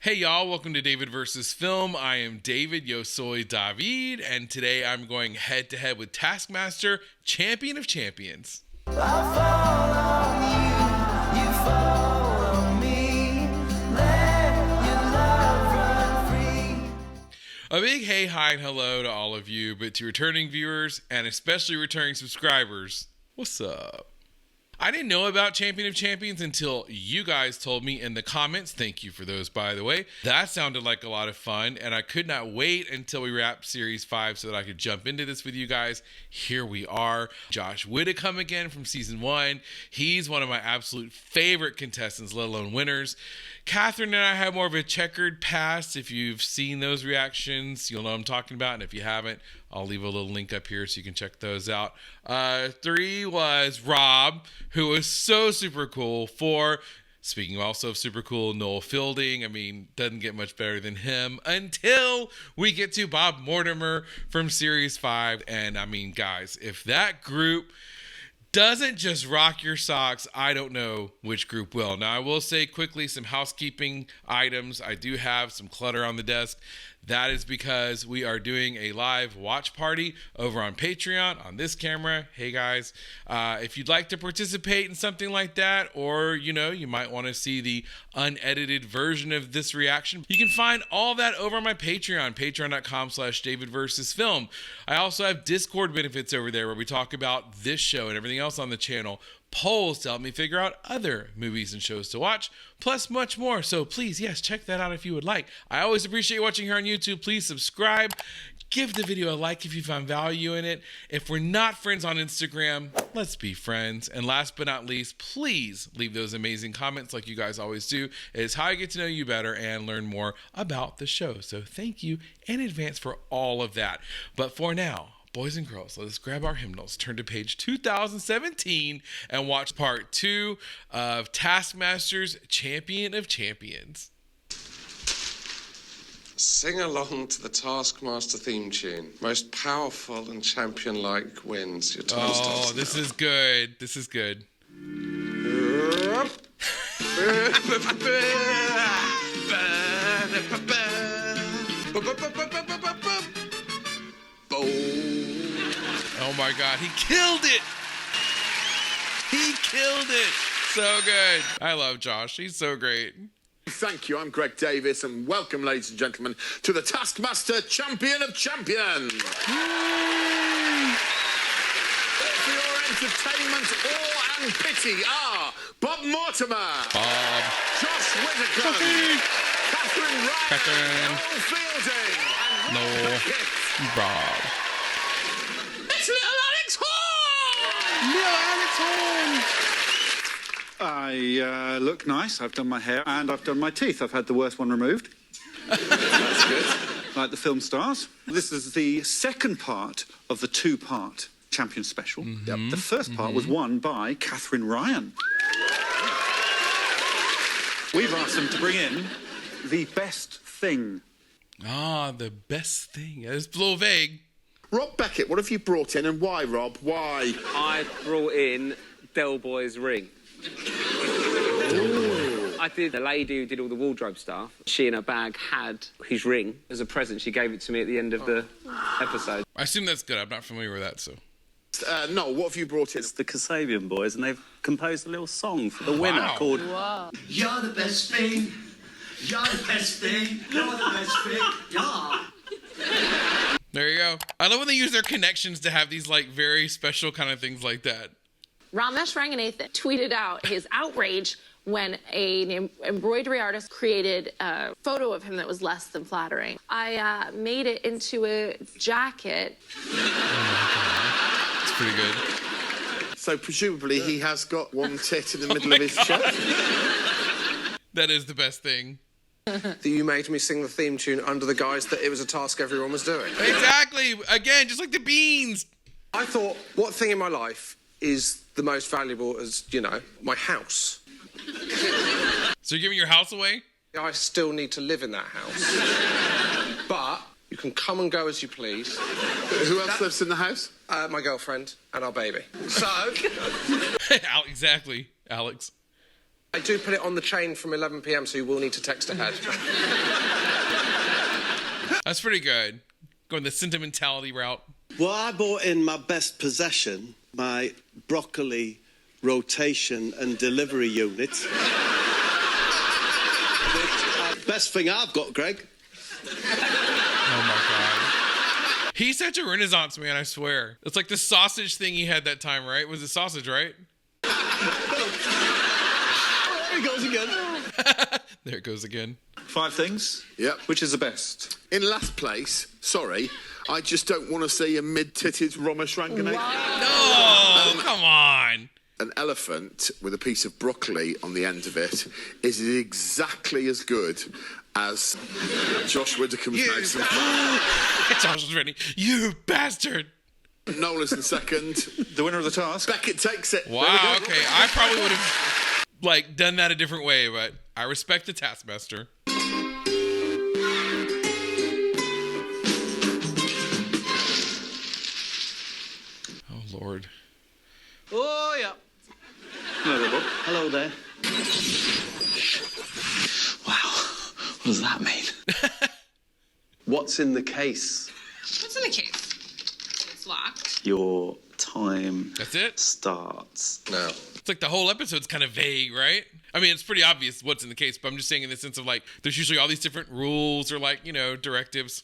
Hey y'all, welcome to David vs. Film. I am David, yo soy David, and today I'm going head to head with Taskmaster, Champion of Champions. I follow you, you follow me, let your love run free. A big hey, hi, and hello to all of you, but to returning viewers, and especially returning subscribers, what's up? I didn't know about Champion of Champions until you guys told me in the comments. Thank you for those, by the way. That sounded like a lot of fun, and I could not wait until we wrapped Series 5 so that I could jump into this with you guys. Here we are. Josh Widdicombe again from Season 1. He's one of my absolute favorite contestants, let alone winners. Kattherine and I have more of a checkered past. If you've seen those reactions, you'll know what I'm talking about, and if you haven't, I'll leave a little link up here so you can check those out. 3 was Rob, who was so super cool. 4, speaking also of super cool, Noel Fielding. I mean, doesn't get much better than him until we get to Bob Mortimer from Series 5. And I mean, guys, if that group doesn't just rock your socks, I don't know which group will. Now, I will say quickly some housekeeping items. I do have some clutter on the desk. That is because we are doing a live watch party over on Patreon on this camera. Hey guys, if you'd like to participate in something like that, or you might want to see the unedited version of this reaction, you can find all that over on my Patreon, patreon.com/DavidVersusFilm. I also have Discord benefits over there where we talk about this show and everything else on the channel. Polls to help me figure out other movies and shows to watch, plus much more. So please, yes, check that out if you would like. I always appreciate watching here on YouTube. Please subscribe. Give the video a like if you found value in it. If we're not friends on Instagram, let's be friends. And last but not least, please leave those amazing comments like you guys always do. It is how I get to know you better and learn more about the show. So thank you in advance for all of that. But for now, boys and girls, let us grab our hymnals, turn to page 2017, and watch part 2 of Taskmaster's Champion of Champions. Sing along to the Taskmaster theme tune. Most powerful and champion-like wins. Your time starts now. This is good. This is good. Oh my God, he killed it! He killed it! So good. I love Josh. He's so great. Thank you. I'm Greg Davies, and welcome, ladies and gentlemen, to the Taskmaster Champion of Champions. For your entertainment, awe and pity are Bob Mortimer, Bob, Josh Widdicombe, Katherine Ryan, Katherine, Noel Fielding, and Noel, Beckett. Bob. It's little Alex Horne! Alex Horne! I look nice. I've done my hair and I've done my teeth. I've had the worst one removed. That's good. Like the film stars. This is the second part of the 2-part champion special. The first part was won by Katherine Ryan. We've asked them to bring in the best thing. The best thing. It's a little vague. Rob Beckett, what have you brought in, and why, Rob? Why? I brought in Del Boy's ring. I did the lady who did all the wardrobe stuff. She in her bag had his ring as a present. She gave it to me at the end of the episode. I assume that's good. I'm not familiar with that, so. Noel, what have you brought in? It's the Kasabian boys, and they've composed a little song for the winner called You're the best thing. You're the best thing. You're the best thing. Yeah. There you go. I love when they use their connections to have these very special kind of things like that. Ramesh Ranganathan tweeted out his outrage when an embroidery artist created a photo of him that was less than flattering. I made it into a jacket. It's pretty good. So presumably he has got one tit in the middle of his chest. That is the best thing. That you made me sing the theme tune under the guise that it was a task everyone was doing. Exactly. Again, just like the beans. I thought, what thing in my life is the most valuable as, my house? So you're giving your house away? I still need to live in that house. But you can come and go as you please. Who else lives in the house? My girlfriend and our baby. So... Exactly, Alex. I do put it on the chain from 11 p.m, so you will need to text ahead. That's pretty good. Going the sentimentality route. Well, I brought in my best possession, my broccoli rotation and delivery unit. Best thing I've got, Greg. Oh my God. He's such a Renaissance man, I swear. It's like the sausage thing he had that time, right? Was it sausage, right? There he goes again. There it goes again. 5 things. Yep. Which is the best? In last place, sorry, I just don't want to see a mid-titted Romesh. No, come on. An elephant with a piece of broccoli on the end of it is exactly as good as Josh Widdicombe's Mason. Josh was ready. You bastard. Noel is in second. The winner of the task. Beckett takes it. Wow, okay. I probably would have done that a different way, but I respect the Taskmaster. Oh Lord. Oh, yeah. Hello, Bob. Hello there. Wow. What does that mean? What's in the case? What's in the case? It's locked. Your time That's it? starts. No. It's like the whole episode's kind of vague, right? I mean, it's pretty obvious what's in the case, but I'm just saying in the sense of like, there's usually all these different rules or like, directives.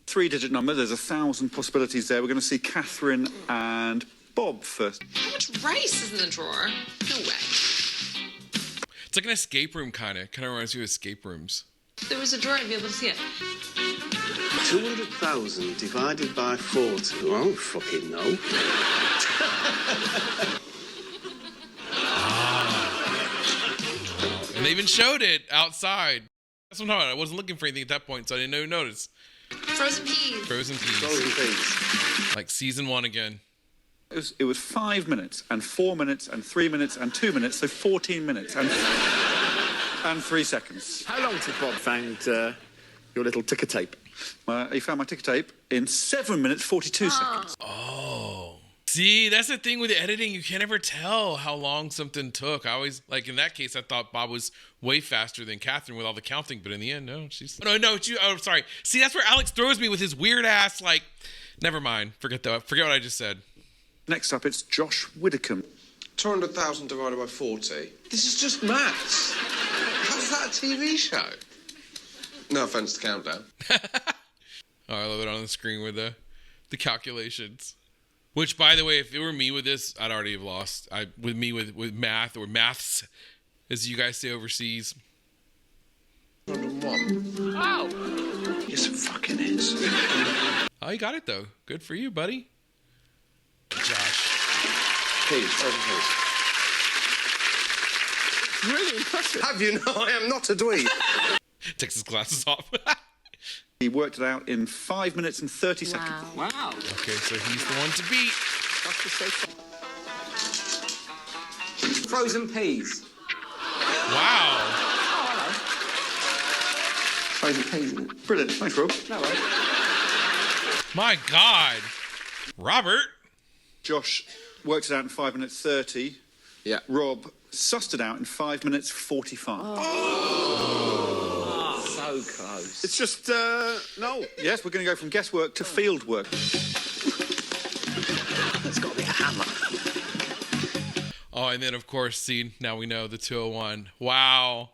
3-digit number. There's 1,000 possibilities there. We're going to see Katherine and Bob first. How much rice is in the drawer? No way. It's like an escape room kind of reminds me of escape rooms. If there was a drawer, I'd be able to see it. 200,000 divided by 40. I don't fucking know. And they even showed it outside. That's what I'm talking about. I wasn't looking for anything at that point, so I didn't even notice. Frozen peas. Frozen peas. Frozen peas. Like season 1 again. It was 5 minutes and 4 minutes and 3 minutes and 2 minutes, so 14 minutes and 3 seconds. How long did Bob find your little ticker tape? He found my ticker tape in 7 minutes 42 seconds. Oh. See, that's the thing with the editing. You can't ever tell how long something took. I always, like in that case, I thought Bob was way faster than Kattherine with all the counting, but in the end, no, she's... No, sorry. See, that's where Alex throws me with his weird ass, like... Never mind. Forget what I just said. Next up, it's Josh Widdicombe. 200,000 divided by 40. This is just maths. How's that a TV show? No offence to Countdown. Oh, I love it on the screen with the calculations. Which, by the way, if it were me with this, I'd already have lost. With math or maths, as you guys say overseas. 101. Oh. Yes, it fucking is. Oh, you got it though. Good for you, buddy. Josh. Peas. Really impressive. Have you know I am not a dweeb? Takes his glasses off. He worked it out in 5 minutes and 30 seconds. Wow. Okay, so he's the one to beat. Frozen peas. Wow. Frozen peas, isn't it? Brilliant. Thanks, Rob. No way. My God. Robert. Josh worked it out in 5 minutes 30. Yeah. Rob sussed it out in 5 minutes 45. So close. It's just, no. Yes, we're going to go from guesswork to field work. There's got to be a hammer. Oh, and then, of course, see, now we know the 201. Wow.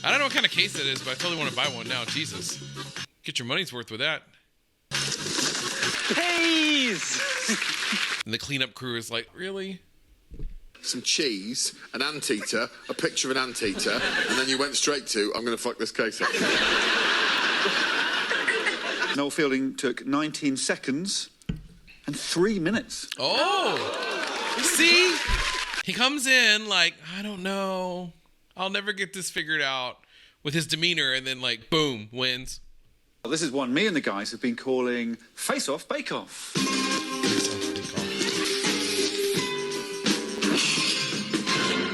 I don't know what kind of case that is, but I totally want to buy one now. Jesus. Get your money's worth with that. Peas! And the cleanup crew is like, really? Some cheese, an anteater, a picture of an anteater, and then you went straight to, I'm going to fuck this case up. Noel Fielding took 19 seconds and 3 minutes. Oh. See? He comes in like, I don't know. I'll never get this figured out with his demeanor, and then like, boom, wins. Well, this is one me and the guys have been calling Face Off, Bake Off.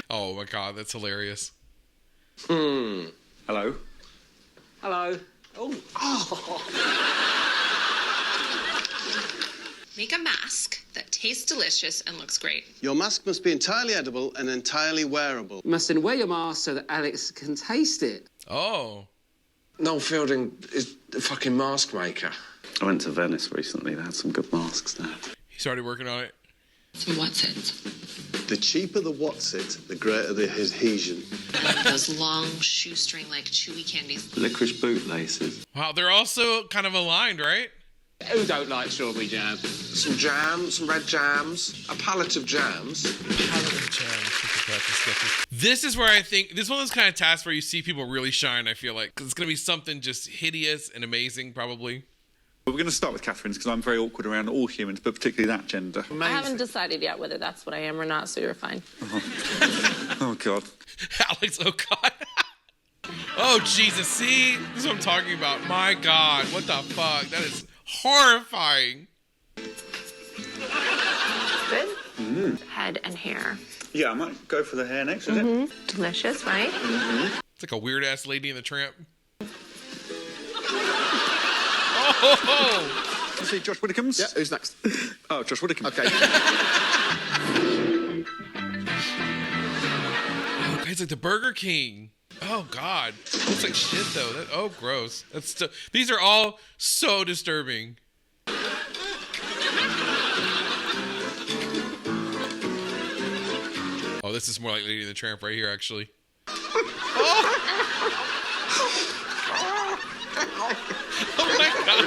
Oh my God, that's hilarious. Hello. Hello. Oh. Make a mask that tastes delicious and looks great. Your mask must be entirely edible and entirely wearable. You must then wear your mask so that Alex can taste it. Oh. Noel Fielding is the fucking mask maker. I went to Venice recently. They had some good masks there. He's already working on it. So what's it? The cheaper the what's it, the greater the adhesion. Those long shoestring like chewy candies. Licorice bootlaces. Wow, they're also kind of aligned, right? Who don't like strawberry jam? Some jam, some red jams, a palette of jams. This is where I think this one of those kind of tasks where you see people really shine. I feel like 'cause it's gonna be something just hideous and amazing, probably. We're going to start with Katherine's because I'm very awkward around all humans, but particularly that gender. I haven't decided yet whether that's what I am or not, so you're fine. Oh, God. Alex, oh God. Oh, Jesus. See? This is what I'm talking about. My God. What the fuck? That is horrifying. Good? Head and hair. Yeah, I might go for the hair next, is it? Delicious, right? It's like a weird-ass Lady in the Tramp. Oh! You see Josh Widdicombe's? Yeah, who's next? Oh, Josh Widdicombe. Okay. Oh, it's like the Burger King. Oh, God. Looks like shit, though. Oh, gross. These are all so disturbing. Oh, this is more like Lady in the Tramp right here, actually. Oh my God.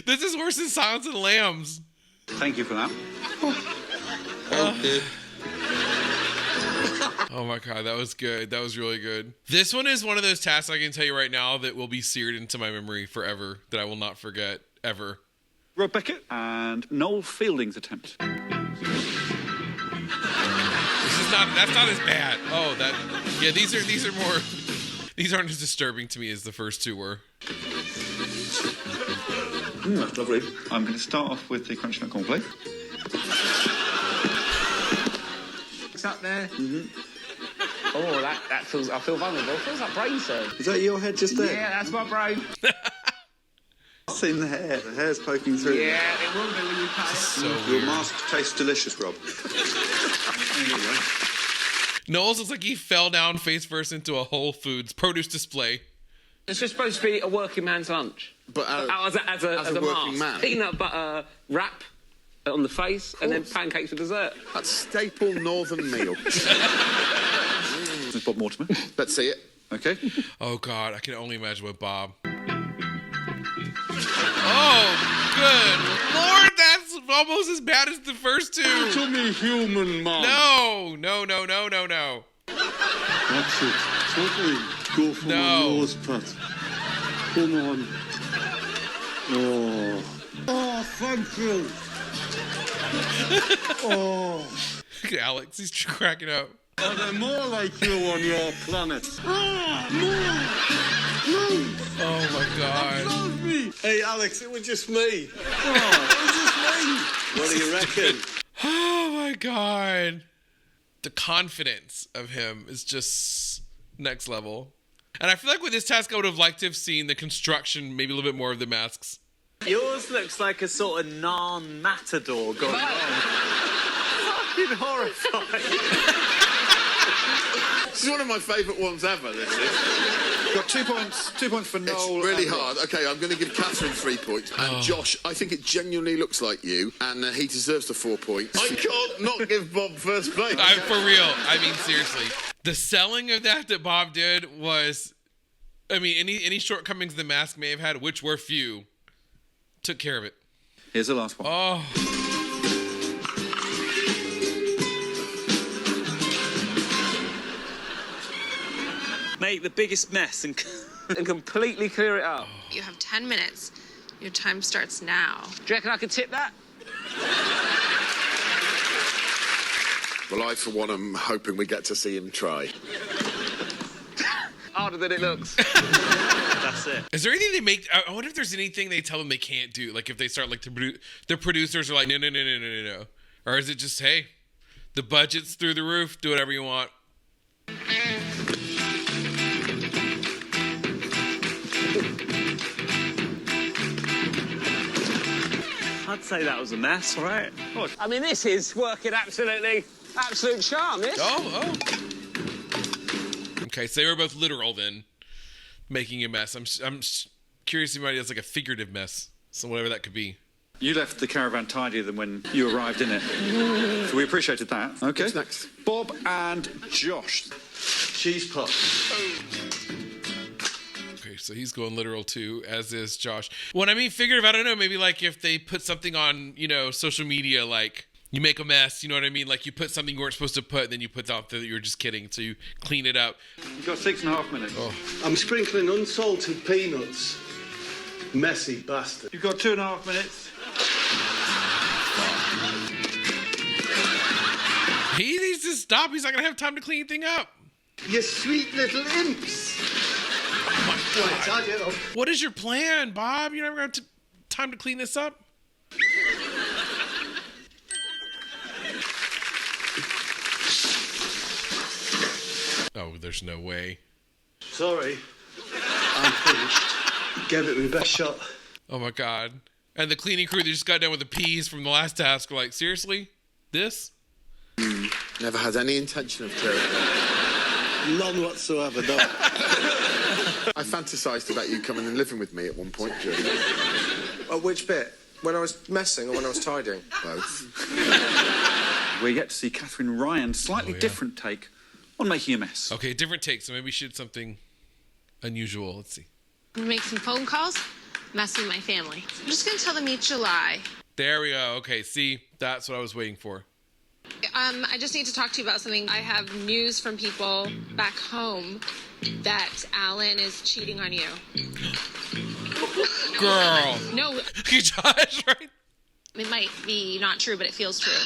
This is worse than Silence of the Lambs. Thank you for that. Oh my God, that was good. That was really good. This one is one of those tasks I can tell you right now that will be seared into my memory forever, that I will not forget, ever. Rob Beckett and Noel Fielding's attempt. That's not as bad. Oh, yeah, these are more, these aren't as disturbing to me as the first two were. That's lovely. I'm going to start off with the crunchy nut cornflake. What's up there? Oh, that feels, I feel vulnerable. It feels like brain surgery. Is that your head just there? Yeah, that's my brain. I've seen the hair. The hair's poking through. Yeah, it will be when you cut it. So Your weird. mask tastes delicious, Rob. There you go. Knowles looks like he fell down face first into a Whole Foods produce display. It's just supposed to be a working man's lunch. But as a working mask. man. Peanut butter wrap on the face and then pancakes for dessert. That's staple northern meal. This is Bob Mortimer. Let's see it. Okay. Oh God, I can only imagine what Bob. Oh, good Lord, that's almost as bad as the first two. To me, human man. No. That's it. Totally. Go for my nose, Pat. Come on. Oh, thank you. Oh. Look at Alex, he's cracking up. Are there more like you on your planet? Oh my God. Me. Hey, Alex, it was just me. It was just me. What do you reckon? Oh my God. The confidence of him is just next level. And I feel like with this task, I would have liked to have seen the construction, maybe a little bit more of the masks. Yours looks like a sort of matador going on. Fucking horrifying. This is one of my favourite ones ever, this is. Got 2 points. 2 points for Noel. It's really hard. Okay, I'm going to give Katherine 3 points. And Josh, I think it genuinely looks like you, and he deserves the 4 points. I can't not give Bob first place. For real. I mean, seriously. The selling of that Bob did was, I mean, any shortcomings the mask may have had, which were few, took care of it. Here's the last one. Oh. Make the biggest mess and completely clear it up. You have 10 minutes. Your time starts now. Do you reckon I could tip that? Well, I, for one, am hoping we get to see him try. Harder than it looks. that's it. Is there anything they make? I wonder if there's anything they tell them they can't do. Like if they start like the producers are like, no. Or is it just, hey, the budget's through the roof. Do whatever you want. I'd say that was a mess, right? I mean, this is working absolute charm, this. Oh. Okay, so they were both literal then, making a mess. I'm curious if anybody has like a figurative mess, so whatever that could be. You left the caravan tidier than when you arrived in it. So we appreciated that. Okay. What's next? Bob and Josh. Cheese puffs. Okay, so he's going literal too, as is Josh. When I mean figurative, I don't know, maybe like if they put something on, social media, like you make a mess, you know what I mean? Like you put something you weren't supposed to put, then you put out that you were just kidding, so you clean it up. You've got 6.5 minutes. Oh. I'm sprinkling unsalted peanuts. Messy bastard. You've got 2.5 minutes. He needs to stop. He's not going to have time to clean anything up. You sweet little imps. Oh my God. What is your plan, Bob? You never got time to clean this up? Oh, there's no way. Sorry. I'm finished. Gave it my best shot. Oh my God. And the cleaning crew, they just got done with the peas from the last task. Were like, seriously? This? Never had any intention of killing. None whatsoever, no. I fantasised about you coming and living with me at one point, Jim. Which bit? When I was messing or when I was tidying? Both. We get to see Katherine Ryan's slightly different take on making a mess. Okay, different take. So maybe we should something unusual. Let's see. Make some phone calls, mess with my family. I'm just gonna tell them each a lie. There we go. Okay, see, that's what I was waiting for. I just need to talk to you about something. I have news from people back home that Alan is cheating on you. Girl. No. You Josh, right? It might be not true, but it feels true.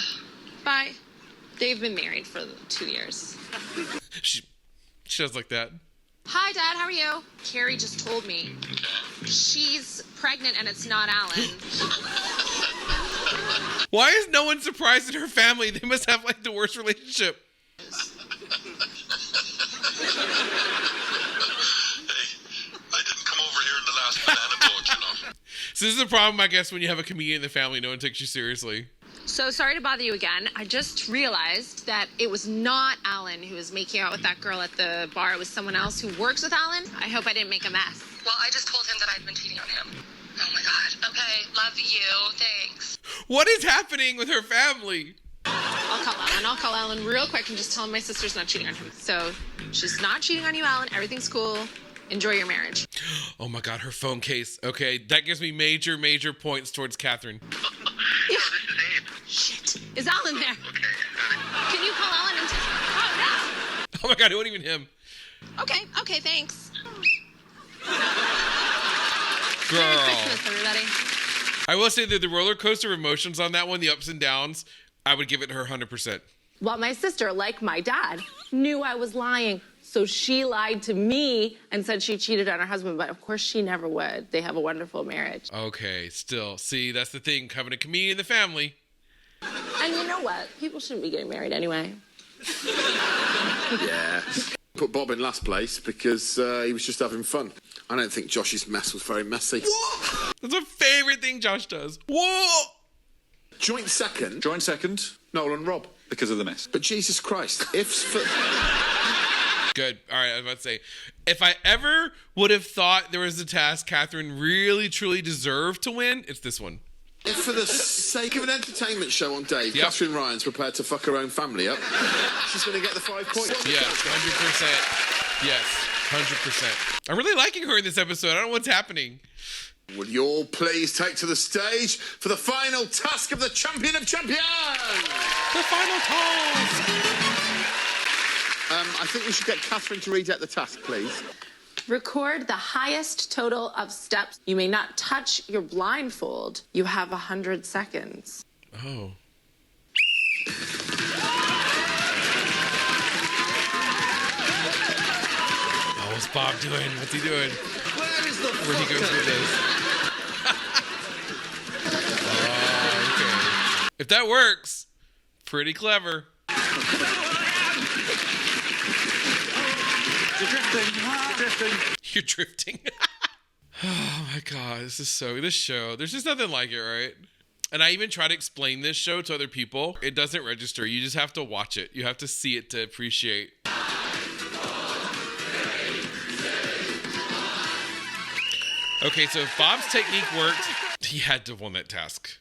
Bye. They've been married for 2 years. She does like that. Hi, Dad. How are you? Carrie just told me. She's pregnant and it's not Alan. Why is no one surprised in her family? They must have like the worst relationship. Hey, I didn't come over here in the last banana boat, So this is the problem, I guess, when you have a comedian in the family, no one takes you seriously. So sorry to bother you again. I just realized that it was not Alan who was making out with that girl at the bar. It was someone else who works with Alan. I hope I didn't make a mess. Well, I just told him that I'd been cheating on him. Oh my God. Okay, love you. Thanks. What is happening with her family? I'll call Alan real quick and just tell him my sister's not cheating on him. So she's not cheating on you, Alan. Everything's cool. Enjoy your marriage. Oh my God, her phone case. Okay, that gives me major points towards Kattherine. Yeah. Shit. Is Alan there? Can you call Alan and Oh, no. Oh my God, it wasn't even him. Okay, thanks. Girl. Merry Christmas, everybody. I will say that the roller coaster of emotions on that one, the ups and downs, I would give it her 100%. Well, my sister, like my dad, knew I was lying. So she lied to me and said she cheated on her husband, but of course she never would. They have a wonderful marriage. Okay, still. See, that's the thing, having a comedian in the family. And you know what? People shouldn't be getting married anyway. Yeah. Put Bob in last place because he was just having fun. I don't think Josh's mess was very messy. What? That's my favorite thing Josh does. Whoa! Joint second, Noel and Rob. Because of the mess. But Jesus Christ, ifs for... Good. All right, I was about to say, if I ever would have thought there was a task Kattherine really, truly deserved to win, it's this one. If for the sake of an entertainment show on Dave, Katherine Ryan's prepared to fuck her own family up, she's going to get the 5 points. Yeah, 100%. Yes, 100%. I'm really liking her in this episode. I don't know what's happening. Would you all please take to the stage for the final task of the Champion of Champions? The final task. I think we should get Kattherine to read out the task, please. Record the highest total of steps. You may not touch your blindfold. You have 100 seconds. Oh. Oh, what's Bob doing? What's he doing? Where he goes with this? Okay. If that works, pretty clever. You're drifting. Oh my God, this show, there's just nothing like it, right? And I even try to explain this show to other people. It doesn't register. You just have to watch it. You have to see it to appreciate. Okay, so if Bob's technique worked, he had to have won that task.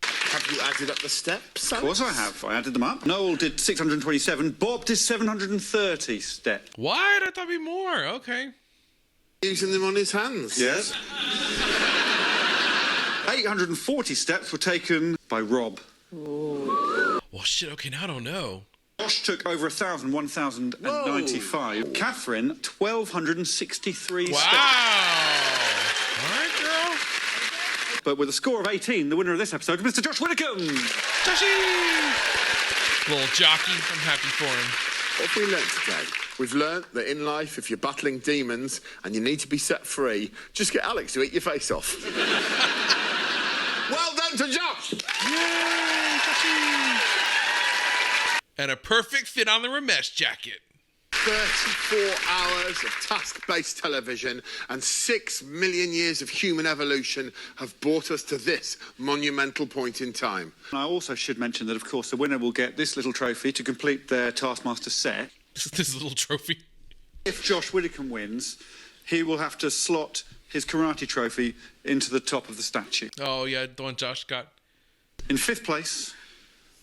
Have you added up the steps? Of course I have. I added them up. Noel did 627. Bob did 730 steps. What? I thought it'd be more. Okay. Using them on his hands. Yes. 840 steps were taken by Rob. Well, shit. Okay, now I don't know. Josh took over 1,095. Kattherine, 1,263 steps. All right, girl. But with a score of 18, the winner of this episode is Mr. Josh Widdicombe. Joshy! Little jockey. I'm happy for him. What have we learnt today? We've learnt that in life, if you're battling demons and you need to be set free, just get Alex to eat your face off. Well done to Josh! Yay, Joshy! And a perfect fit on the Ramesh jacket. 34 hours of task-based television and 6 million years of human evolution have brought us to this monumental point in time. I also should mention that, of course, the winner will get this little trophy to complete their Taskmaster set. This little trophy. If Josh Widdicombe wins, he will have to slot his karate trophy into the top of the statue. Oh, yeah, the one Josh got. In 5th place,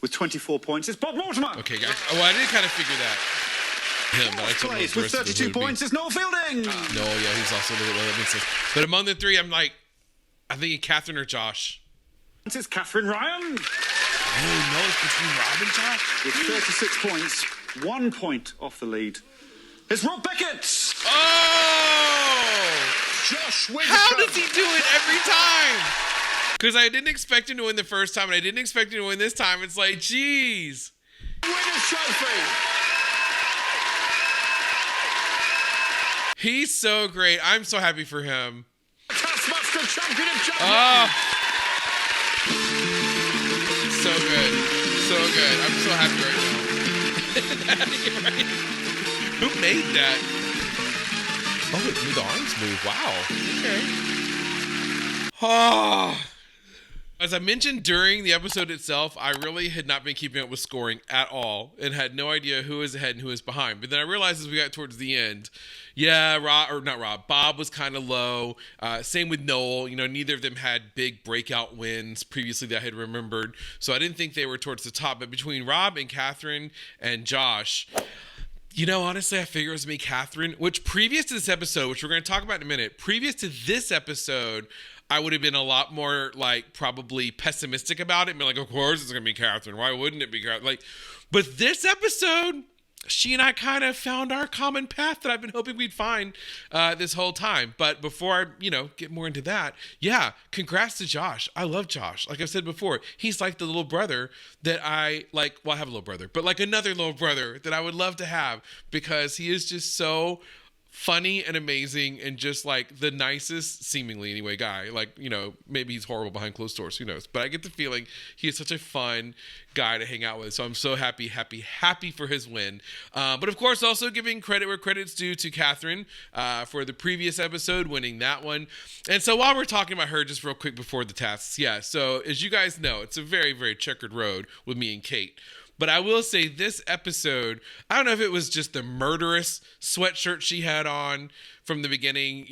with 24 points, is Bob Mortimer. Okay, guys. Oh, I did kind of figure that. Him, but I told him With 32 points is Noel Fielding. No, yeah, he's also a little bit. That makes sense. But among the three, I'm thinking Katherine or Josh. This is Katherine Ryan. Oh, no, it's between Rob and Josh. With 36 points, 1 point off the lead. It's Rob Beckett. Oh! Josh Widdicombe. How does he do it every time? Because I didn't expect him to win the first time, and I didn't expect him to win this time. It's like, geez. Winner's trophy. He's so great. I'm so happy for him. Taskmaster Champion of Champions. Oh. So good. So good. I'm so happy right now. Who made that? Oh, the arms move. Wow. Okay. Oh. As I mentioned during the episode itself, I really had not been keeping up with scoring at all and had no idea who was ahead and who was behind. But then I realized as we got towards the end, Bob was kind of low. Same with Noel. You know, neither of them had big breakout wins previously that I had remembered. So I didn't think they were towards the top. But between Rob and Katherine and Josh, you know, honestly, I figure it was me, Katherine, which previous to this episode, which we're going to talk about in a minute, previous to this episode, I would have been a lot more, probably pessimistic about it. And be like, of course it's going to be Katherine. Why wouldn't it be Katherine? But this episode, she and I kind of found our common path that I've been hoping we'd find this whole time. But before I, get more into that, yeah, congrats to Josh. I love Josh. Like I've said before, he's like the little brother that I like. Well, I have a little brother, but like another little brother that I would love to have because he is just so funny and amazing and just like the nicest, seemingly anyway, guy. Maybe he's horrible behind closed doors, who knows? But I get the feeling he is such a fun guy to hang out with. So I'm so happy for his win. But of course, also giving credit where credit's due to Katherine for the previous episode, winning that one. And so while we're talking about her, just real quick before the tasks, so as you guys know, it's a very, very checkered road with me and Kate. But I will say this episode, I don't know if it was just the murderous sweatshirt she had on from the beginning,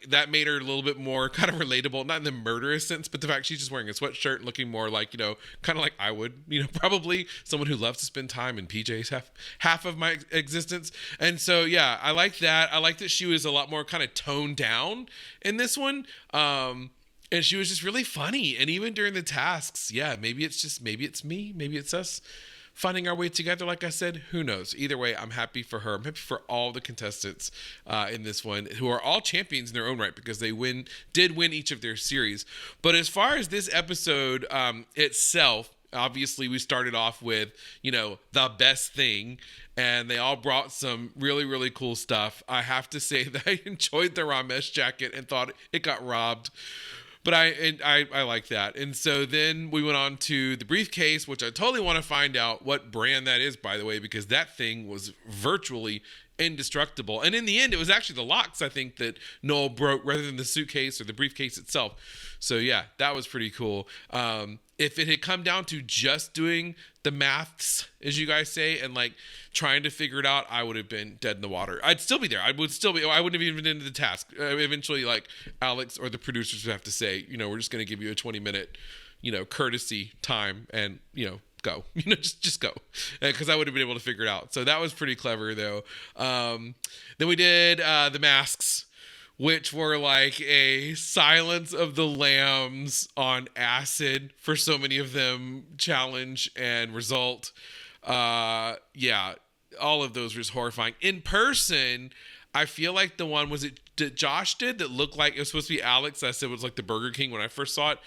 that made her a little bit more kind of relatable, not in the murderous sense, but the fact she's just wearing a sweatshirt and looking more like, kind of like I would, probably someone who loves to spend time in PJs half of my existence. And so, yeah, I like that. I like that she was a lot more kind of toned down in this one. And she was just really funny. And even during the tasks, maybe it's me, maybe it's us finding our way together. Like I said, who knows? Either way, I'm happy for her. I'm happy for all the contestants in this one who are all champions in their own right because they did win each of their series. But as far as this episode itself, obviously we started off with, the best thing. And they all brought some really, really cool stuff. I have to say that I enjoyed the Ramesh jacket and thought it got robbed. But I like that. And so then we went on to the briefcase, which I totally want to find out what brand that is, by the way, because that thing was virtually indestructible. And in the end, it was actually the locks, I think, that Noel broke rather than the suitcase or the briefcase itself. So, yeah, that was pretty cool. if it had come down to just doing the maths, as you guys say, and like trying to figure it out, I would have been dead in the water. I'd still be there. I wouldn't have even been into the task. Eventually, like Alex or the producers would have to say, we're just going to give you a 20-minute, courtesy time, and go. Just go, because I would have been able to figure it out. So that was pretty clever, though. Then we did the masks, which were like a Silence of the Lambs on acid for so many of them challenge and result. Yeah, all of those were just horrifying. In person, I feel like the one that Josh did that looked like it was supposed to be Alex. I said it was like the Burger King when I first saw it.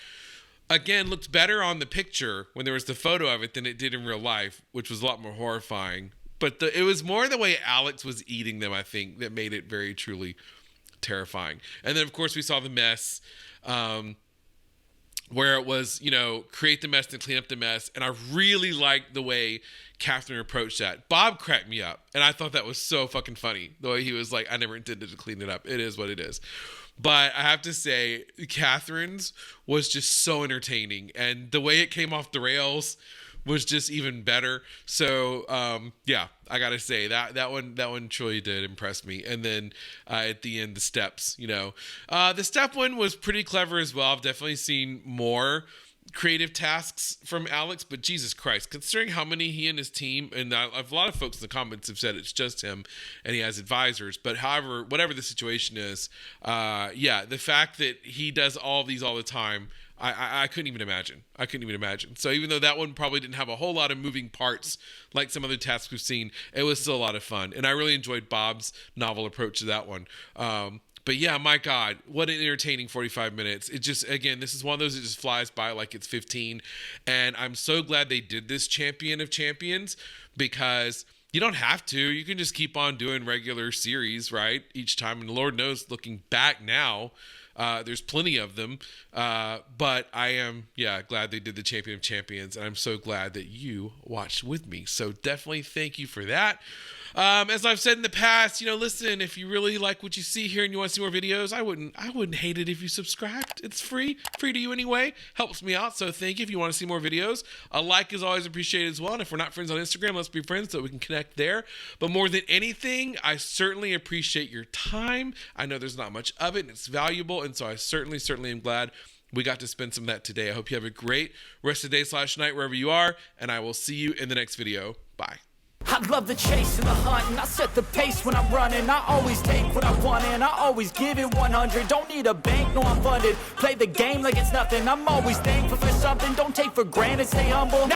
Again, looked better on the picture when there was the photo of it than it did in real life, which was a lot more horrifying. But it was more the way Alex was eating them, I think, that made it very truly terrifying. And then, of course, we saw the mess, where it was, create the mess and clean up the mess. And I really liked the way Kattherine approached that. Bob cracked me up, and I thought that was so fucking funny. The way he was like, I never intended to clean it up. It is what it is. But I have to say, Kattherine's was just so entertaining. And the way it came off the rails was just even better. So, yeah, I got to say that one truly did impress me. And then at the end, the steps, the step one was pretty clever as well. I've definitely seen more creative tasks from Alex, but Jesus Christ, considering how many he and his team, and a lot of folks in the comments have said it's just him and he has advisors, but however, whatever the situation is, yeah, the fact that he does all these all the time, I couldn't even imagine. So even though that one probably didn't have a whole lot of moving parts like some other tasks we've seen, it was still a lot of fun. And I really enjoyed Bob's novel approach to that one. But yeah, my God, what an entertaining 45 minutes. It just, again, this is one of those that just flies by like it's 15. And I'm so glad they did this Champion of Champions, because you don't have to. You can just keep on doing regular series, right? Each time. And Lord knows, looking back now, there's plenty of them. But I am, glad they did the Champion of Champions. And I'm so glad that you watched with me. So definitely thank you for that. As I've said in the past, listen, if you really like what you see here and you want to see more videos, I wouldn't hate it if you subscribed. It's free to you anyway. Helps me out. So thank you. If you want to see more videos, a like is always appreciated as well. And if we're not friends on Instagram, let's be friends so we can connect there. But more than anything, I certainly appreciate your time. I know there's not much of it and it's valuable. And so I certainly am glad we got to spend some of that today. I hope you have a great rest of the day / night wherever you are. And I will see you in the next video. Bye. I love the chase and the hunt, and I set the pace when I'm running. I always take what I want, and I always give it 100. Don't need a bank, no, I'm funded. Play the game like it's nothing. I'm always thankful for something. Don't take for granted, stay humble.